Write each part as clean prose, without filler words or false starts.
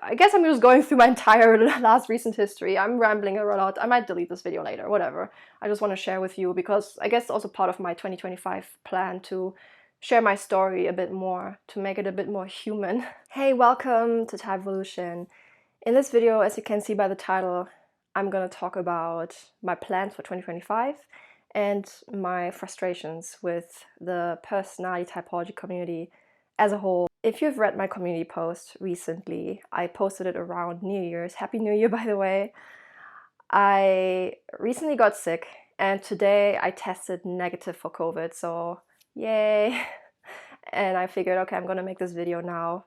I guess I'm just going through my entire recent history. I'm rambling a lot. I might delete this video later, whatever. I just want to share with you because I guess it's also part of my 2025 plan to share my story a bit more, to make it a bit more human. Hey, welcome to Typology. In this video, as you can see by the title, I'm going to talk about my plans for 2025 and my frustrations with the personality typology community as a whole. If you've read my community post recently, I posted it around New Year's. Happy New Year, by the way. I recently got sick and today I tested negative for COVID, so yay. And I figured, okay, I'm gonna make this video now.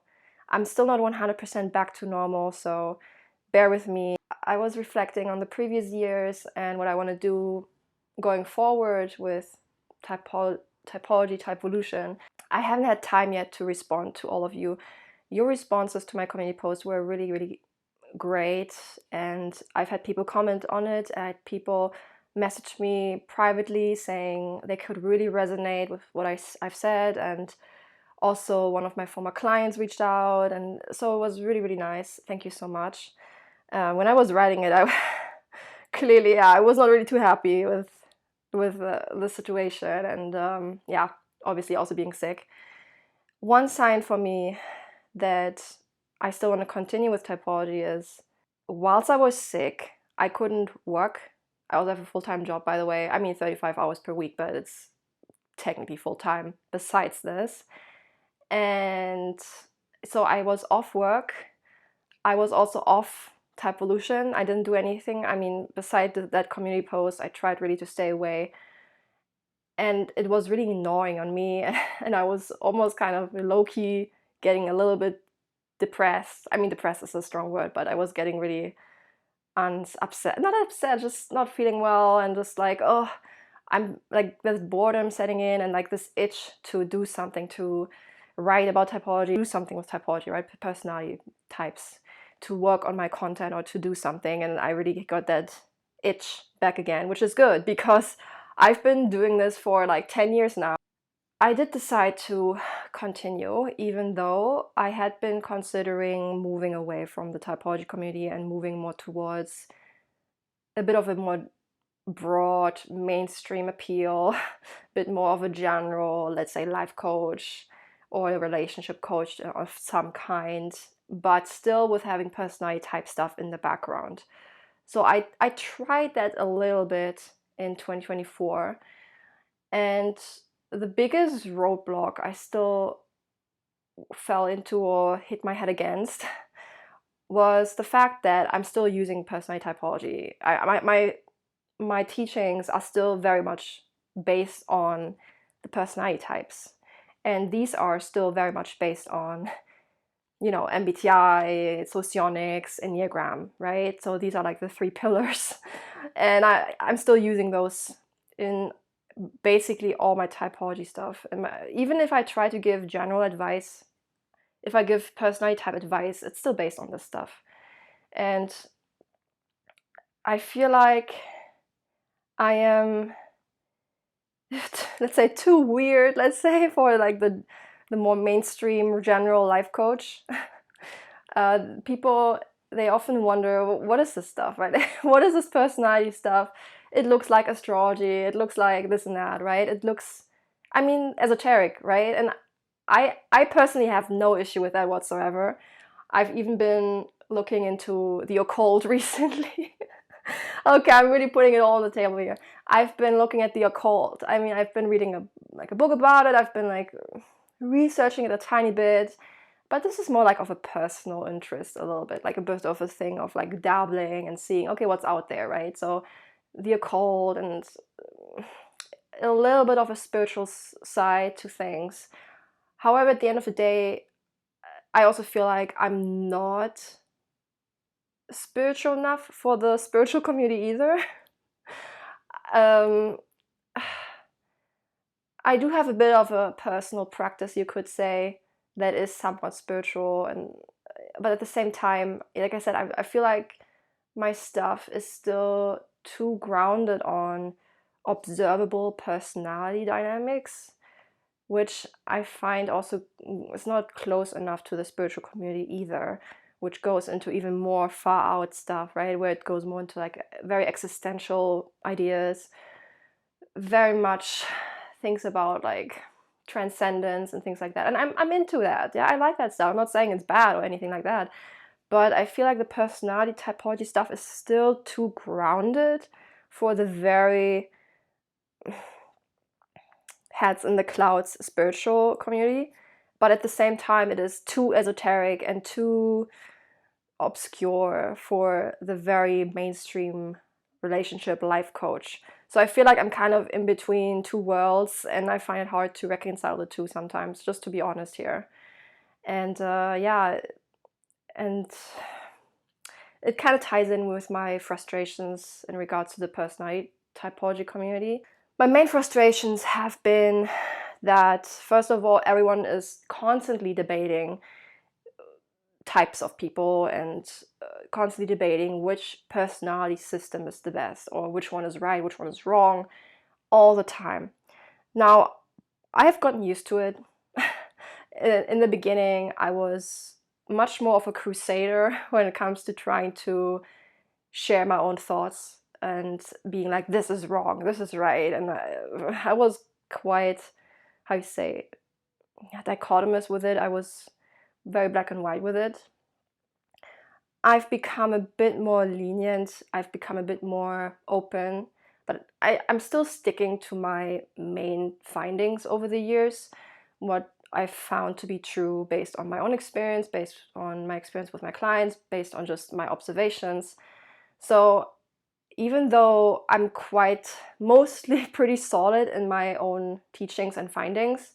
I'm still not 100% back to normal, so bear with me. I was reflecting on the previous years and what I want to do going forward with typology, typolution. I haven't had time yet to respond to all of you. Your responses to my community post were really, really great, and I've had people comment on it. I had people message me privately saying they could really resonate with what I've said, and also one of my former clients reached out, and so it was really, really nice. Thank you so much. When I was writing it, I clearly, I was not really too happy with the situation, and yeah, obviously also being sick. One sign for me that I still want to continue with typology is, whilst I was sick, I couldn't work. I also have a full-time job, by the way. I mean, 35 hours per week, but it's technically full-time besides this. And so I was off work. I was also off Typolution. I didn't do anything. I mean, besides that community post, I tried really to stay away. And it was really gnawing on me. And I was almost kind of low-key getting a little bit depressed. I mean, depressed is a strong word, but I was getting really upset. Not upset, just not feeling well, and just like, oh, I'm like, this boredom setting in, and like this itch to do something, to write about typology, do something with typology, right? Personality types, to work on my content or to do something. And I really got that itch back again, which is good because I've been doing this for like 10 years now. I did decide to continue, even though I had been considering moving away from the typology community and moving more towards a bit of a more broad mainstream appeal, a bit more of a general, let's say, life coach or a relationship coach of some kind, but still with having personality type stuff in the background. So I tried that a little bit in 2024, and the biggest roadblock I still fell into or hit my head against was the fact that I'm still using personality typology. My teachings are still very much based on the personality types, and these are still very much based on, you know, MBTI, socionics, Enneagram, right? So these are like the 3 pillars, and I'm still using those in basically all my typology stuff. And even if I try to give general advice, if I give personality type advice, it's still based on this stuff. And I feel like I am, let's say, too weird, let's say, for like the more mainstream general life coach. People, they often wonder, what is this stuff, right? What is this personality stuff? It looks like astrology, it looks like this and that, right? It looks, I mean, esoteric, right? And I personally have no issue with that whatsoever. I've even been looking into the occult recently. Okay, I'm really putting it all on the table here. I've been looking at the occult. I mean, I've been reading a book about it. I've been like researching it a tiny bit. But this is more like of a personal interest, a little bit, like a bit of a thing of like dabbling and seeing, okay, what's out there, right? So the occult and a little bit of a spiritual side to things. However, at the end of the day, I also feel like I'm not spiritual enough for the spiritual community either. I do have a bit of a personal practice, you could say, that is somewhat spiritual, but at the same time, like I said, I feel like my stuff is still too grounded on observable personality dynamics, which I find also is not close enough to the spiritual community either, which goes into even more far out stuff, right? Where it goes more into like very existential ideas, very much things about like transcendence and things like that. And I'm into that. Yeah, I like that stuff. I'm not saying it's bad or anything like that. But I feel like the personality typology stuff is still too grounded for the very heads in the clouds spiritual community. But at the same time, it is too esoteric and too obscure for the very mainstream relationship life coach. So I feel like I'm kind of in between two worlds, and I find it hard to reconcile the two sometimes, just to be honest here. And yeah, and it kind of ties in with my frustrations in regards to the personality typology community. My main frustrations have been that, first of all, everyone is constantly debating types of people and constantly debating which personality system is the best, or which one is right, which one is wrong, all the time. Now, I have gotten used to it. In the beginning, I was much more of a crusader when it comes to trying to share my own thoughts and being like, this is wrong, this is right. And I was quite, how you say, dichotomous with it. I was very black and white with it. I've become a bit more lenient. I've become a bit more open, but I'm still sticking to my main findings over the years, what I've found to be true based on my own experience, based on my experience with my clients, based on just my observations. So even though I'm quite mostly pretty solid in my own teachings and findings,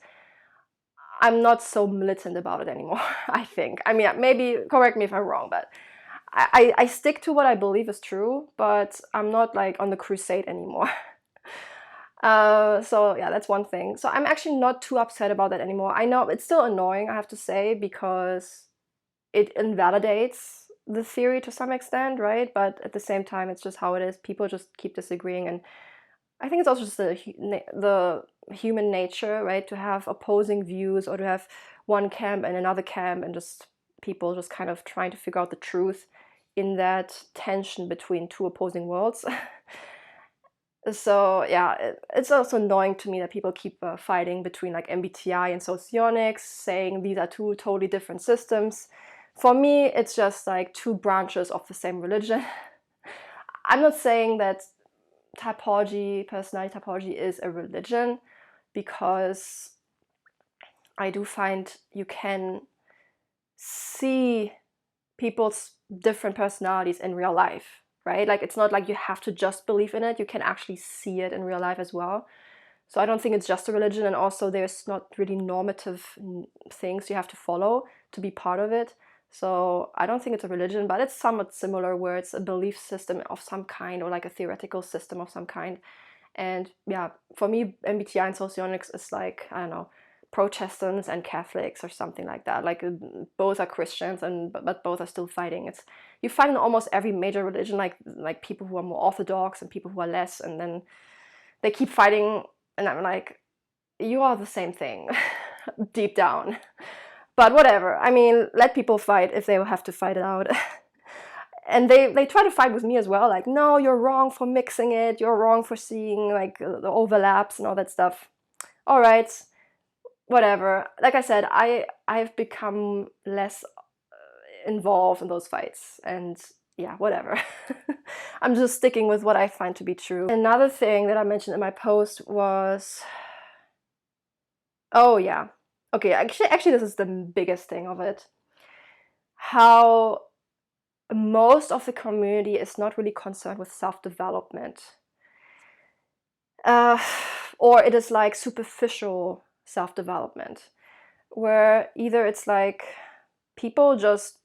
I'm not so militant about it anymore, I think. I mean, maybe correct me if I'm wrong, but I stick to what I believe is true, but I'm not like on the crusade anymore. So yeah, that's one thing. So I'm actually not too upset about that anymore. I know it's still annoying, I have to say, because it invalidates the theory to some extent, right? But at the same time, it's just how it is. People just keep disagreeing, and I think it's also just the human nature, right? To have opposing views, or to have one camp and another camp, and just people just kind of trying to figure out the truth in that tension between two opposing worlds. So yeah, it's also annoying to me that people keep fighting between like MBTI and socionics, saying these are two totally different systems. For me, it's just like two branches of the same religion. I'm not saying that typology, personality typology, is a religion, because I do find you can see people's different personalities in real life, right? Like, it's not like you have to just believe in it, you can actually see it in real life as well. So I don't think it's just a religion, and also there's not really normative things you have to follow to be part of it. So I don't think it's a religion, but it's somewhat similar, where it's a belief system of some kind, or like a theoretical system of some kind. And yeah, for me, MBTI and socionics is like, I don't know, Protestants and Catholics or something like that. Like, both are Christians, and but both are still fighting. It's, you find in almost every major religion, like people who are more orthodox and people who are less, and then they keep fighting, and I'm like, you are the same thing deep down. But whatever. I mean, let people fight if they have to fight it out. And they try to fight with me as well. Like, no, you're wrong for mixing it. You're wrong for seeing like the overlaps and all that stuff. All right, whatever. Like I said, I've become less involved in those fights, and yeah, whatever. I'm just sticking with what I find to be true. Another thing that I mentioned in my post was, oh yeah, okay, actually this is the biggest thing of it, how most of the community is not really concerned with self-development, or it is like superficial self-development, where either it's like people just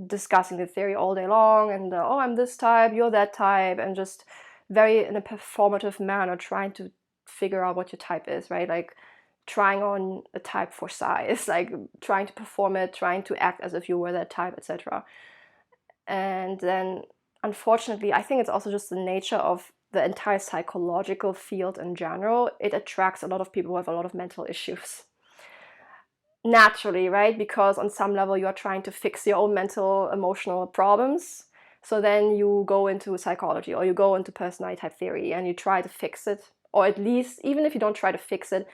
discussing the theory all day long, and oh, I'm this type, you're that type, and just very in a performative manner trying to figure out what your type is, right? Like trying on a type for size, like trying to perform it, trying to act as if you were that type, etc. And then unfortunately, I think it's also just the nature of the entire psychological field in general. It attracts a lot of people who have a lot of mental issues. naturally, right? Because on some level you are trying to fix your own mental, emotional problems. So then you go into psychology or you go into personality type theory and you try to fix it. Or at least, even if you don't try to fix it,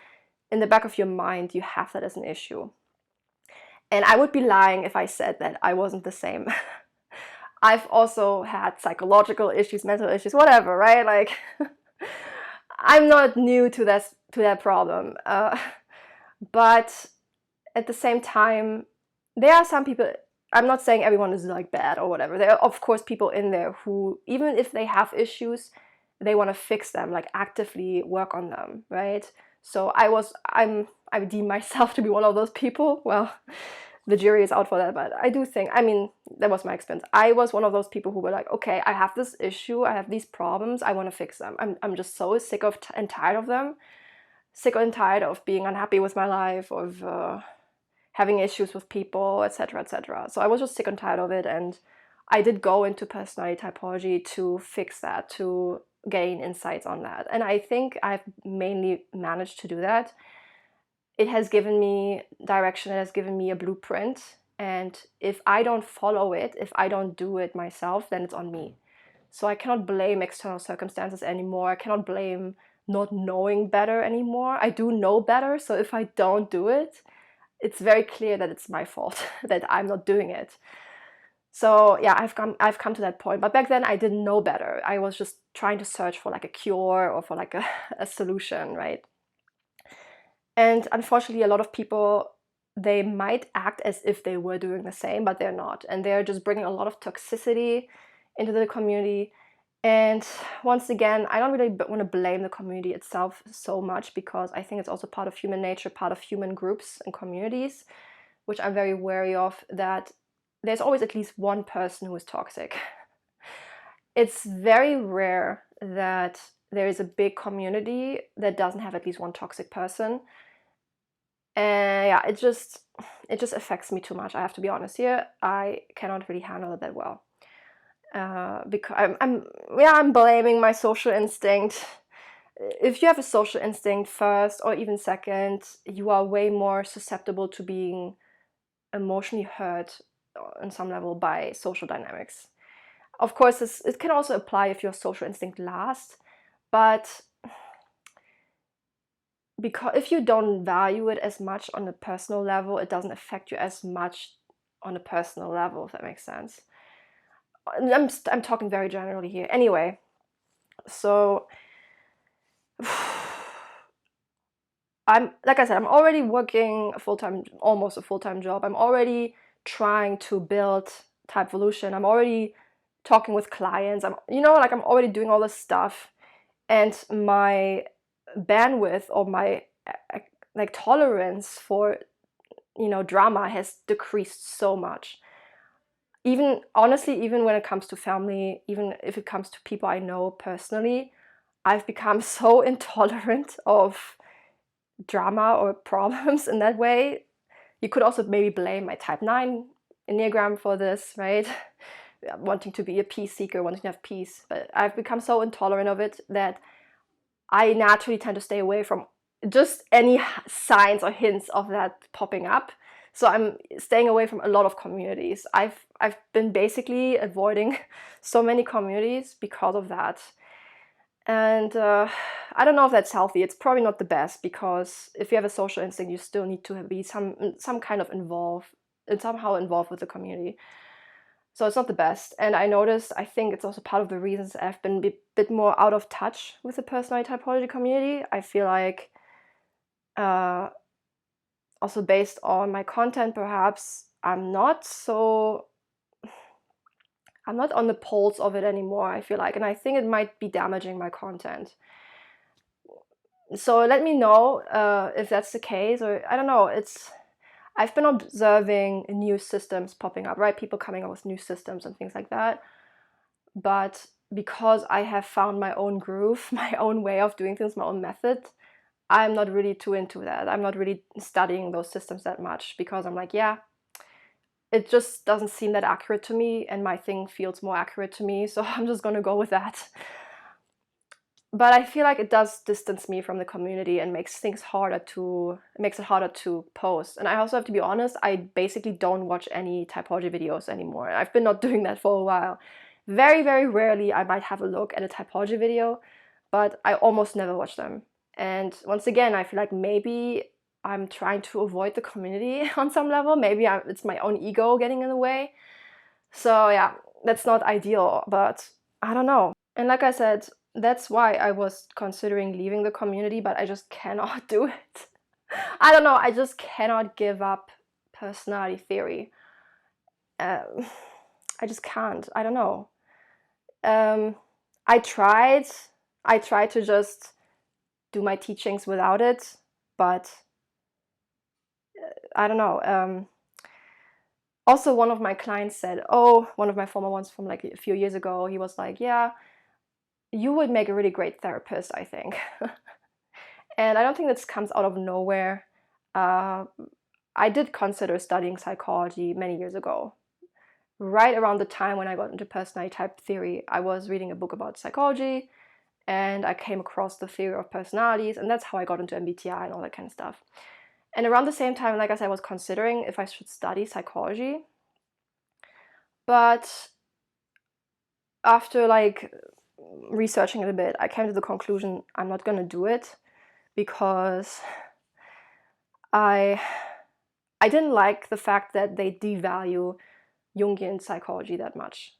in the back of your mind, you have that as an issue. And I would be lying if I said that I wasn't the same. I've also had psychological issues, mental issues, whatever, right? Like, I'm not new to that problem. But at the same time, there are some people, I'm not saying everyone is like bad or whatever. There are, of course, people in there who, even if they have issues, they want to fix them, like actively work on them, right? So I deem myself to be one of those people. Well, the jury is out for that, but I do think, I mean, that was my experience. I was one of those people who were like, okay, I have this issue, I have these problems, I want to fix them. I'm just so sick of and tired of them, sick and tired of being unhappy with my life, of having issues with people, etc., etc. So I was just sick and tired of it, and I did go into personality typology to fix that, to gain insights on that. And I think I've mainly managed to do that. It has given me direction, it has given me a blueprint. And if I don't follow it, if I don't do it myself, then it's on me. So I cannot blame external circumstances anymore. I cannot blame not knowing better anymore. I do know better. So if I don't do it, it's very clear that it's my fault, that I'm not doing it. So yeah, I've come to that point. But back then I didn't know better. I was just trying to search for like a cure or for like a solution, right? And unfortunately, a lot of people, they might act as if they were doing the same, but they're not. And they're just bringing a lot of toxicity into the community. And once again, I don't really want to blame the community itself so much, because I think it's also part of human nature, part of human groups and communities, which I'm very wary of, that there's always at least one person who is toxic. It's very rare that there is a big community that doesn't have at least one toxic person. And yeah, it just affects me too much. I have to be honest here. I cannot really handle it that well. Because I'm blaming my social instinct. If you have a social instinct first or even second, you are way more susceptible to being emotionally hurt on some level by social dynamics. Of course, it can also apply if your social instinct lasts, but because if you don't value it as much on a personal level, it doesn't affect you as much on a personal level, if that makes sense. I'm talking very generally here. Anyway, so I'm, like I said, I'm already working almost a full-time job. I'm already trying to build Typvolution. I'm already talking with clients. I'm already doing all this stuff, and my bandwidth or my like tolerance for drama has decreased so much. Even honestly, even when it comes to family, even if it comes to people I know personally, I've become so intolerant of drama or problems in that way. You could also maybe blame my type 9 Enneagram for this, right? Wanting to be a peace seeker, wanting to have peace. But I've become so intolerant of it that I naturally tend to stay away from just any signs or hints of that popping up. So I'm staying away from a lot of communities. I've been basically avoiding so many communities because of that. And I don't know if that's healthy. It's probably not the best, because if you have a social instinct, you still need to be some kind of somehow involved with the community. So it's not the best. And I think it's also part of the reasons I've been a bit more out of touch with the personality typology community. I feel like also based on my content, perhaps I'm not on the pulse of it anymore, I feel like, and I think it might be damaging my content. So let me know if that's the case, or I don't know. I've been observing new systems popping up, right? People coming up with new systems and things like that. But because I have found my own groove, my own way of doing things, my own method, I'm not really too into that. I'm not really studying those systems that much, because I'm like, yeah, it just doesn't seem that accurate to me, and my thing feels more accurate to me, so I'm just gonna go with that. But I feel like it does distance me from the community and makes it harder to post. And I also have to be honest, I basically don't watch any typology videos anymore. I've been not doing that for a while. Very, very rarely I might have a look at a typology video, but I almost never watch them. And once again, I feel like maybe I'm trying to avoid the community on some level. Maybe it's my own ego getting in the way. So yeah, that's not ideal, but I don't know. And like I said, that's why I was considering leaving the community, but I just cannot do it. I don't know, I just cannot give up personality theory. I just can't. I don't know. Um, I tried. I tried to just do my teachings without it, but I don't know. Also, one of my clients said, one of my former ones from like a few years ago, he was like, yeah, you would make a really great therapist, I think. And I don't think this comes out of nowhere. I did consider studying psychology many years ago. Right around the time when I got into personality type theory, I was reading a book about psychology and I came across the theory of personalities, and that's how I got into MBTI and all that kind of stuff. And around the same time, like I said, I was considering if I should study psychology. But after like researching it a bit, I came to the conclusion I'm not gonna do it because I didn't like the fact that they devalue Jungian psychology that much.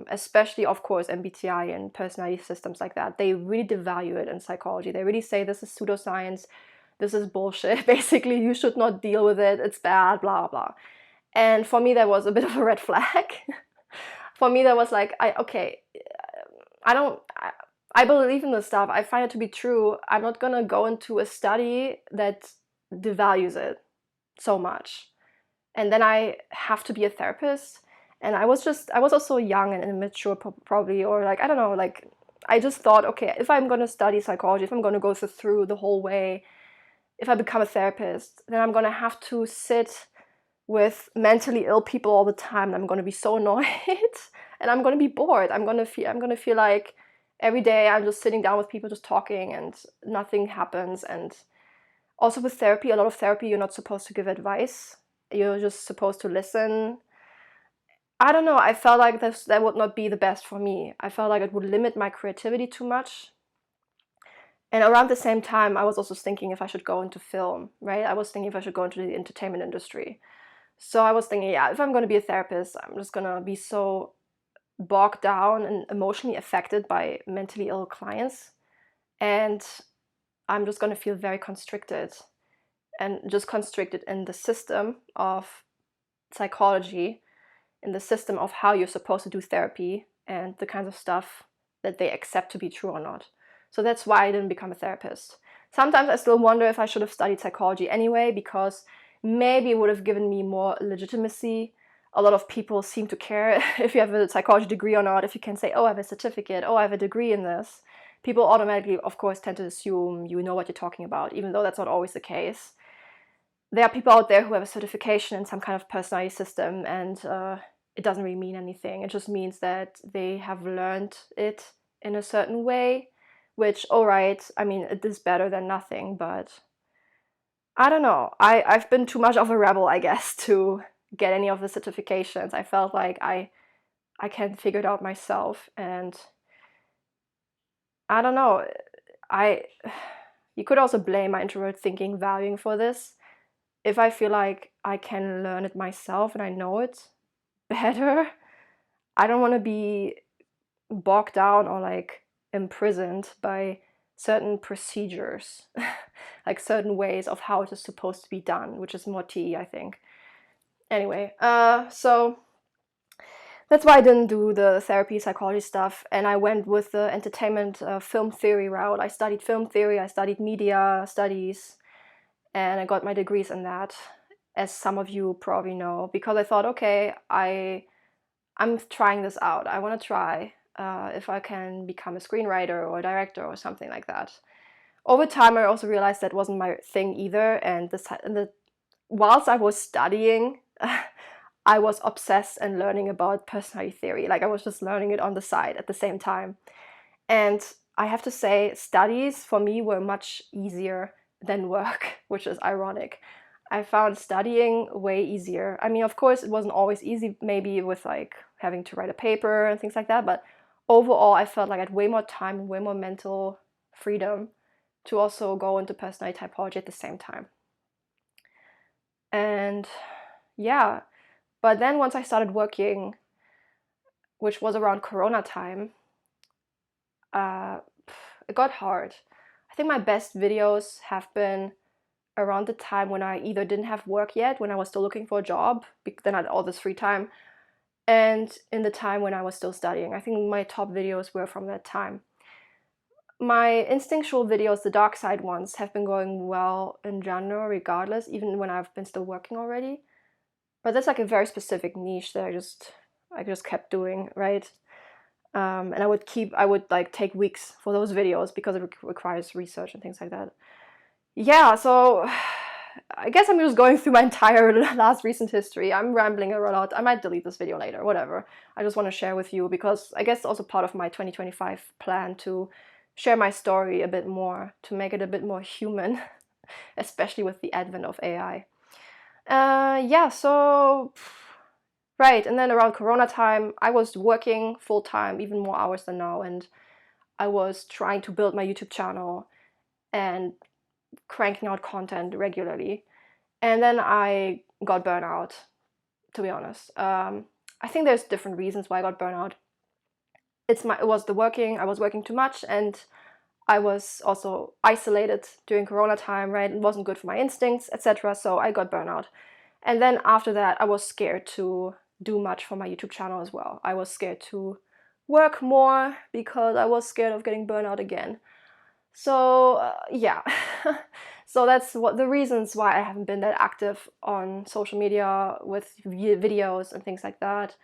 Especially, of course, MBTI and personality systems like that. They really devalue it in psychology. They really say this is pseudoscience, this is bullshit. Basically, you should not deal with it, it's bad, blah, blah. And for me, that was a bit of a red flag. For me, that was like, I believe in this stuff. I find it to be true. I'm not gonna go into a study that devalues it so much. And then I have to be a therapist. And I was also young and immature probably, or like, I don't know, like, I just thought, okay, if I'm gonna study psychology, if I'm gonna go through the whole way, if I become a therapist, then I'm gonna have to sit with mentally ill people all the time, and I'm gonna be so annoyed and I'm gonna be bored. I'm gonna feel like every day I'm just sitting down with people just talking and nothing happens. And also with therapy, a lot of therapy, you're not supposed to give advice. You're just supposed to listen. I don't know, I felt like that would not be the best for me. I felt like it would limit my creativity too much. And around the same time, I was also thinking if I should go into film, right? I was thinking if I should go into the entertainment industry. So I was thinking, yeah, if I'm going to be a therapist, I'm just going to be so bogged down and emotionally affected by mentally ill clients. And I'm just going to feel very constricted, and just constricted in the system of psychology, in the system of how you're supposed to do therapy and the kinds of stuff that they accept to be true or not. So that's why I didn't become a therapist. Sometimes I still wonder if I should have studied psychology anyway, because maybe it would have given me more legitimacy. A lot of people seem to care if you have a psychology degree or not. If you can say, oh, I have a certificate, oh, I have a degree in this, people automatically, of course, tend to assume you know what you're talking about, even though that's not always the case. There are people out there who have a certification in some kind of personality system, and it doesn't really mean anything. It just means that they have learned it in a certain way, which, all right, I mean, it is better than nothing, but I don't know. I've been too much of a rebel, I guess, to get any of the certifications. I felt like I can't figure it out myself, and I don't know. You could also blame my introvert thinking valuing for this. If I feel like I can learn it myself and I know it better, I don't want to be bogged down or like imprisoned by certain procedures, like certain ways of how it is supposed to be done, which is more tea, I think. Anyway, so that's why I didn't do the therapy psychology stuff, and I went with the entertainment film theory route. I studied film theory, I studied media studies, and I got my degrees in that, as some of you probably know, because I thought, okay, I'm trying this out. I want to try if I can become a screenwriter or a director or something like that. Over time, I also realized that wasn't my thing either, and whilst I was studying, I was obsessed and learning about personality theory. Like, I was just learning it on the side at the same time. And I have to say studies for me were much easier than work, which is ironic. I found studying way easier. I mean, of course, it wasn't always easy, maybe with like having to write a paper and things like that, but overall, I felt like I had way more time, way more mental freedom to also go into personality typology at the same time. And yeah, but then once I started working, which was around Corona time, uh, it got hard. I think my best videos have been around the time when I either didn't have work yet, when I was still looking for a job, then I had all this free time, and in the time when I was still studying. I think my top videos were from that time. My instinctual videos, the dark side ones, have been going well in general, regardless, even when I've been still working already. But that's like a very specific niche that I just kept doing, right? And I would like take weeks for those videos because it requires research and things like that. Yeah, so I guess I'm just going through my entire last recent history. I'm rambling a lot. I might delete this video later, whatever. I just want to share with you because I guess also part of my 2025 plan to share my story a bit more, to make it a bit more human, especially with the advent of AI. Yeah, so right, and then around Corona time, I was working full time, even more hours than now, and I was trying to build my YouTube channel and cranking out content regularly. And then I got burnout, to be honest. I think there's different reasons why I got burnout. It was the working, I was working too much, and I was also isolated during Corona time, right? It wasn't good for my instincts, etc. So I got burnout. And then after that, I was scared to do much for my YouTube channel as well. I was scared to work more because I was scared of getting burnout again. So yeah, so that's what the reasons why I haven't been that active on social media with videos and things like that.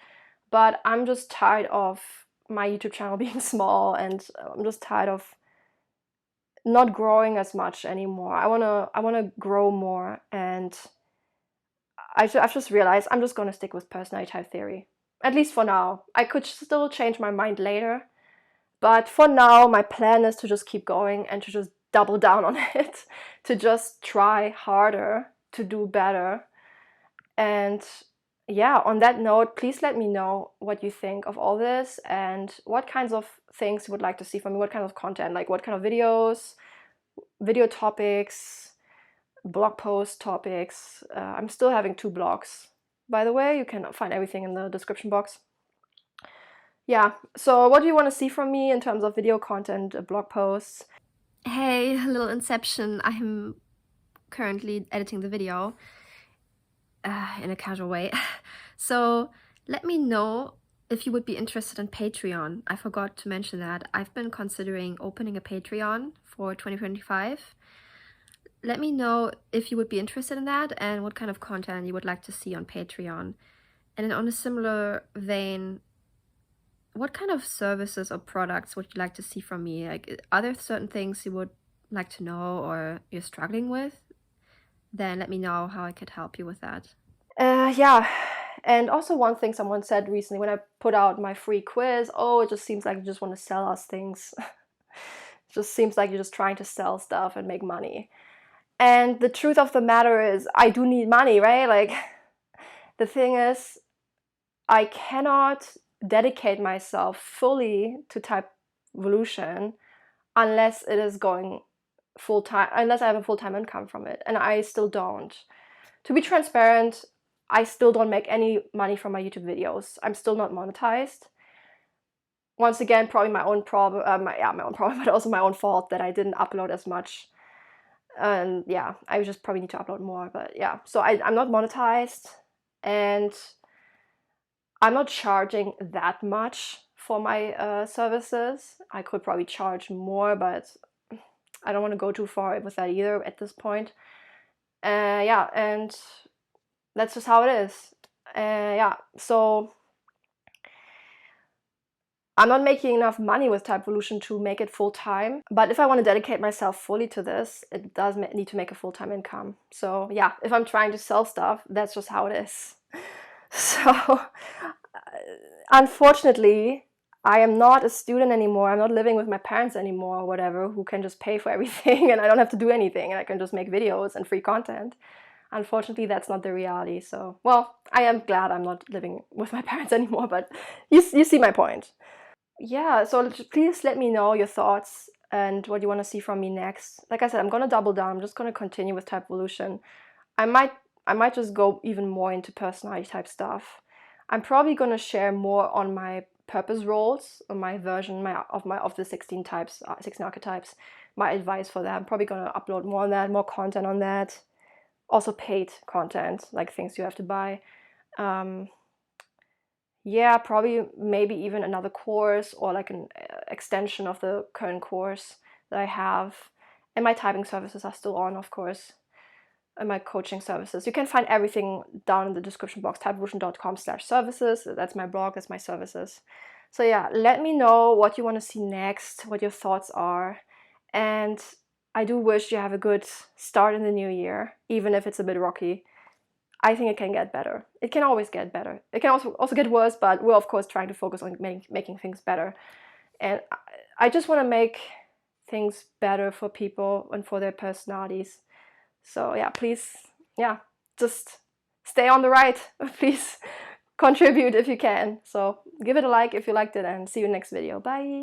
But I'm just tired of my YouTube channel being small, and I'm just tired of not growing as much anymore. I wanna grow more, and I've just realized I'm just gonna stick with personality type theory, at least for now. I could still change my mind later, but for now, my plan is to just keep going and to just double down on it, to just try harder, to do better. And yeah, on that note, please let me know what you think of all this and what kinds of things you would like to see from me, what kind of content, like what kind of videos, video topics, blog post topics. I'm still having 2 blogs, by the way. You can find everything in the description box. Yeah, so what do you want to see from me in terms of video content, blog posts? Hey, a little inception. I'm currently editing the video in a casual way. So let me know if you would be interested in Patreon. I forgot to mention that. I've been considering opening a Patreon for 2025. Let me know if you would be interested in that and what kind of content you would like to see on Patreon. And then on a similar vein, what kind of services or products would you like to see from me? Like, are there certain things you would like to know or you're struggling with? Then let me know how I could help you with that. Yeah, and also one thing someone said recently when I put out my free quiz, oh, it just seems like you just want to sell us things. It just seems like you're just trying to sell stuff and make money. And the truth of the matter is, I do need money, right? Like, the thing is, I cannot dedicate myself fully to Typology unless it is going full time, unless I have a full-time income from it, and I still don't. To be transparent, I still don't make any money from my YouTube videos. I'm still not monetized. Once again, probably my own problem, my own problem, but also my own fault that I didn't upload as much. And yeah, I just probably need to upload more, but yeah. So I'm not monetized, and I'm not charging that much for my services. I could probably charge more, but I don't want to go too far with that either at this point. Yeah, and that's just how it is. Yeah, so I'm not making enough money with Typology to make it full time. But if I want to dedicate myself fully to this, it does need to make a full-time income. So yeah, if I'm trying to sell stuff, that's just how it is. So unfortunately, I am not a student anymore. I'm not living with my parents anymore or whatever, who can just pay for everything and I don't have to do anything and I can just make videos and free content. Unfortunately, that's not the reality. So, well, I am glad I'm not living with my parents anymore, but you see my point. Yeah, so please let me know your thoughts and what you want to see from me next. Like I said, I'm gonna double down. I'm just gonna continue with Typology. I might I might just go even more into personality type stuff. I'm probably gonna share more on my purpose roles, on my version of the 16 types, 16 archetypes, my advice for that. I'm probably gonna upload more on that, more content on that. Also paid content, like things you have to buy. Yeah, probably maybe even another course or like an extension of the current course that I have. And my typing services are still on, of course, and my coaching services. You can find everything down in the description box, typevolution.com/services. That's my blog, that's my services. So yeah, let me know what you want to see next, what your thoughts are. And I do wish you have a good start in the new year, even if it's a bit rocky. I think it can get better. It can always get better. It can also get worse, but we're of course trying to focus on making things better. And I just want to make things better for people and for their personalities. So yeah, please, yeah, just stay on the right. Please contribute if you can. So give it a like if you liked it and see you next video. Bye.